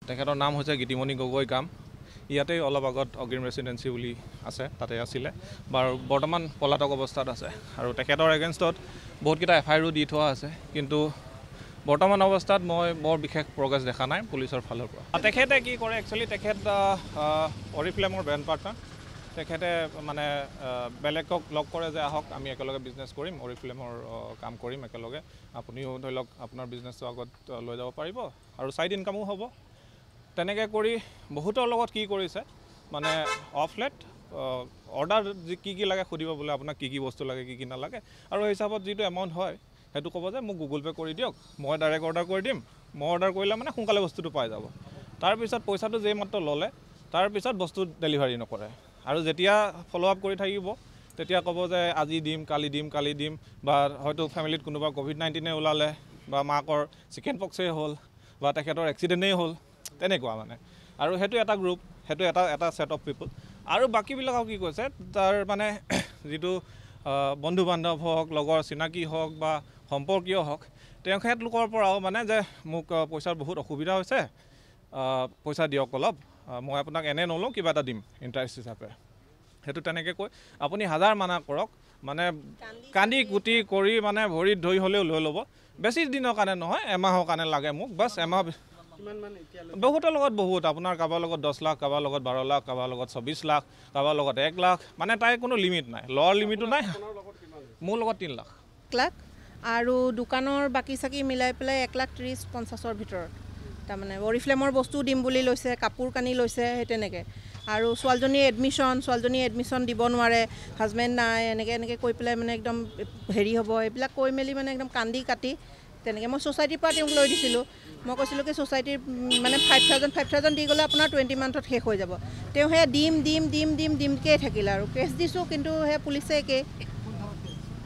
তেখেতৰ নাম হৈছে গীতিমণি গগৈ গাম। ইয়াতে অলপ আগত অগ্ৰিম ৰেচিডেঞ্চি বুলি আছে, তাতে আছিলে বাৰু বৰ্তমান পলাতক অৱস্থাত আছে আৰু তেখেতৰ এগেইনষ্টত বহুতকেইটা FIR দি থোৱা আছে, কিন্তু বৰ্তমান অৱস্থাত মই বৰ বিশেষ প্ৰগ্ৰেছ দেখা নাই পুলিচৰ ফালৰ পৰা। তেখেতে কি কৰে একচুৱেলি, তেখেত অৰিফ্লেমৰ ব্ৰেণ্ড পাৰ্টনাৰ। তেখেতে মানে বেলেগক লগ কৰে যে আহক আমি একেলগে বিজনেছ কৰিম, অৰিফ্লেমৰ কাম কৰিম একেলগে, আপুনিও ধৰি লওক আপোনাৰ বিজনেছটো আগত লৈ যাব পাৰিব আৰু ছাইড ইনকামো হ'ব। তেনেকৈ কৰি বহুতৰ লগত কি কৰিছে মানে অফলেট অৰ্ডাৰ কি লাগে সুধিব, বোলে আপোনাক কি বস্তু লাগে কি নালাগে, আৰু সেই হিচাপত যিটো এমাউণ্ট হয় সেইটো ক'ব যে মোক গুগল পে' কৰি দিয়ক, মই ডাইৰেক্ট অৰ্ডাৰ কৰি দিম। মই অৰ্ডাৰ কৰিলে মানে সোনকালে বস্তুটো পাই যাব। তাৰপিছত পইচাটো যেই মাত্ৰ ল'লে তাৰপিছত বস্তু ডেলিভাৰী নকৰে, আৰু যেতিয়া ফ'ল' আপ কৰি থাকিব তেতিয়া ক'ব যে আজি দিম কালি দিম, বা হয়তো ফেমিলিত কোনোবা COVID-19 ওলালে, বা মাকৰ চিকেন পক্সেই হ'ল, বা তেখেতৰ এক্সিডেণ্টেই হ'ল, তেনেকুৱা মানে। আৰু সেইটো এটা গ্ৰুপ, সেইটো এটা ছেট অফ পিপল। আৰু বাকীবিলাকক কি কৈছে, তাৰ মানে যিটো বন্ধু বান্ধৱ হওক, লগৰ চিনাকি হওক বা সম্পৰ্কীয় হওক, তেখেতলোকৰ পৰাও মানে যে মোক পইচাৰ বহুত অসুবিধা হৈছে, পইচা দিয়ক অলপ, মই আপোনাক এনে নলওঁ, কিবা এটা দিম ইণ্টাৰেষ্ট হিচাপে। সেইটো তেনেকৈ কৈ আপুনি হাজাৰ মানা কৰক, মানে কান্দি কুটি কৰি মানে ভৰিত ধৰি হ'লেও লৈ ল'ব। বেছি দিনৰ কাৰণে নহয়, এমাহৰ কাৰণে লাগে মোক, বাছ এমাহ। বহুতৰ লগত বহুত, আপোনাৰ কাৰোবাৰ লগত 10 লাখ, কাৰোবাৰ লগত 12 লাখ, কাৰোবাৰ লগত 24 লাখ, কাৰোবাৰ লগত 1 লাখ, মানে তাই কোনো লিমিট নাই, ল'ৰ লিমিটো নাই। মোৰ লগত 3 লাখ। 1 লাখ আৰু দোকানৰ বাকী চাকি মিলাই পেলাই 1,30,50,000ৰ ভিতৰত। তাৰমানে অৰিফ্লেমৰ বস্তু দিম বুলি লৈছে, কাপোৰ কানি লৈছে, সেই তেনেকৈ। আৰু ছোৱালীজনী এডমিশ্যন দিব নোৱাৰে, হাজবেণ্ড নাই, এনেকৈ কৈ পেলাই মানে একদম হেৰি হ'ব, এইবিলাক কৈ মেলি মানে একদম কান্দি কাটি তেনেকৈ। মই ছ'চাইটিৰ পৰা তেওঁক লৈ দিছিলোঁ। মই কৈছিলোঁ কি ছ'চাইটিৰ মানে 5,000 দি গ'লে আপোনাৰ 20 মান্থত শেষ হৈ যাব। তেওঁ সেয়া দিমকেই থাকিলে, আৰু কেছ দিছোঁ, কিন্তু সেয়া পুলিচে একেই।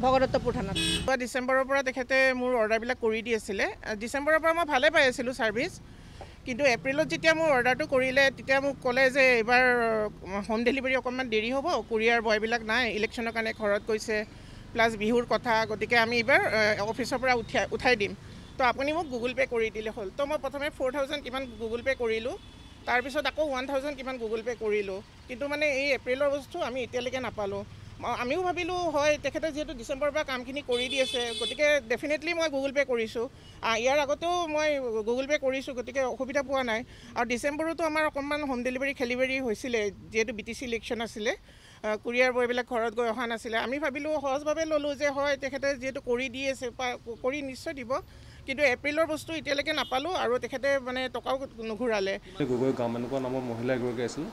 ভগদত্তপুৰ থানাত। ডিচেম্বৰৰ পৰা তেখেতে মোৰ অৰ্ডাৰবিলাক কৰি দি আছিলে। ডিচেম্বৰৰ পৰা মই ভালে পাই আছিলোঁ ছাৰ্ভিচ, কিন্তু এপ্ৰিলত যেতিয়া মোৰ অৰ্ডাৰটো কৰিলে তেতিয়া মোক ক'লে যে এইবাৰ হোম ডেলিভাৰী অকণমান দেৰি হ'ব, কুৰিয়াৰ বয়বিলাক নাই, ইলেকশ্যনৰ কাৰণে ঘৰত গৈছে, প্লাছ বিহুৰ কথা, গতিকে আমি এইবাৰ অফিচৰ পৰা উঠাই দিম, তো আপুনি মোক গুগল পে' কৰি দিলে হ'ল। তো মই প্ৰথমে 4,000 কিমান গুগল পে' কৰিলোঁ, তাৰপিছত আকৌ 1,000 কিমান গুগল পে' কৰিলোঁ, কিন্তু মানে এই এপ্ৰিলৰ বস্তু আমি এতিয়ালৈকে নাপালোঁ। আমিও ভাবিলোঁ হয় তেখেতে যিহেতু ডিচেম্বৰৰ পৰা কামখিনি কৰি দি আছে, গতিকে ডেফিনেটলি মই গুগল পে' কৰিছোঁ। ইয়াৰ আগতেও মই গুগল পে' কৰিছোঁ, গতিকে অসুবিধা পোৱা নাই। আৰু ডিচেম্বৰতো আমাৰ অকণমান হোম ডেলিভাৰী খেলিমেলি হৈছিলে, যিহেতু BTC ইলেকশ্যন আছিলে, কুৰিয়াৰ বয়বিলাক ঘৰত গৈ অহা নাছিলে। আমি ভাবিলোঁ, সহজভাৱে ল'লোঁ যে হয় তেখেতে যিহেতু কৰি দি আছে, কৰি নিশ্চয় দিব, কিন্তু এপ্ৰিলৰ বস্তু এতিয়ালৈকে নাপালোঁ, আৰু তেখেতে মানে টকাও নুঘূৰালে। গগৈ গাম এনেকুৱা নামৰ মহিলা এগৰাকী আছিল,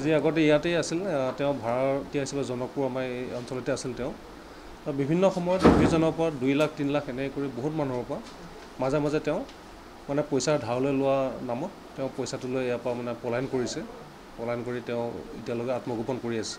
যি আগতে ইয়াতেই আছিল। তেওঁ ভাড়াতীয়া হিচাপে জনকপুৰ আমাৰ এই অঞ্চলতে আছিল। তেওঁ বিভিন্ন সময়ত দুজনৰ পৰা 2 লাখ 3 লাখ এনেকৈ কৰি বহুত মানুহৰ পৰা মাজে মাজে তেওঁ মানে পইচা ধাৰলৈ লোৱা নামত তেওঁ পইচাটো লৈ ইয়াৰ পৰা মানে পলায়ন কৰিছে। পলায়ন কৰি তেওঁ এতিয়ালৈকে আত্মগোপন কৰি আছে।